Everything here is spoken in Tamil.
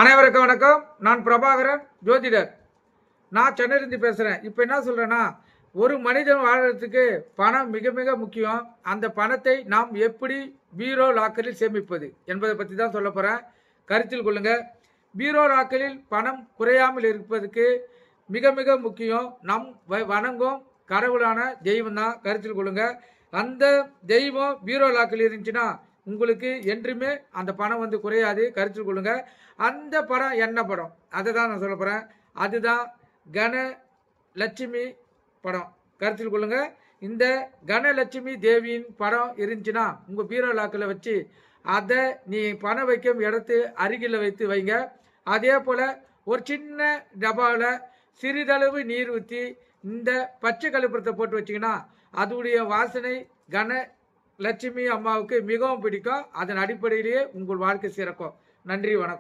அனைவருக்கும் வணக்கம். நான் பிரபாகரன், ஜோதிடர். நான் சென்னையிலிருந்து பேசுகிறேன். இப்போ என்ன சொல்கிறேன்னா, ஒரு மனிதன் வாழ்கிறதுக்கு பணம் மிக மிக முக்கியம். அந்த பணத்தை நாம் எப்படி பீரோ லாக்கரில் சேமிப்பது என்பதை பற்றி தான் சொல்ல போகிறேன். கருத்தில் கொள்ளுங்கள். பீரோ லாக்கரில் பணம் குறையாமல் இருப்பதற்கு மிக மிக முக்கியம் நம் வணங்கும் கடவுளான தெய்வம் தான். கருத்தில் கொள்ளுங்கள். அந்த தெய்வம் பீரோ லாக்கரில் இருந்துச்சுன்னா உங்களுக்கு என்றுமே அந்த பணம் வந்து குறையாது. கருத்தில் கொள்ளுங்கள். அந்த படம் என்ன படம் அதை தான் நான் சொல்ல போகிறேன். அதுதான் கணலட்சுமி படம். கருத்தில் கொள்ளுங்கள். இந்த கணலட்சுமி தேவியின் படம் இருந்துச்சுன்னா உங்கள் பீரோ லாக்கில் வச்சு அதை நீ பணம் வைக்கும் இடத்து அருகில் வைத்து வைங்க. அதே போல் ஒரு சின்ன டப்பாவில் சிறிதளவு நீர் ஊற்றி இந்த பச்சை கழுப்புறத்தை போட்டு வச்சிங்கன்னா அதோடைய வாசனை கணலட்சுமி அம்மாவுக்கு மிகவும் பிடிக்கும். அதன் அடிப்படையிலேயே உங்கள் வாழ்க்கை சிறக்கும். நன்றி, வணக்கம்.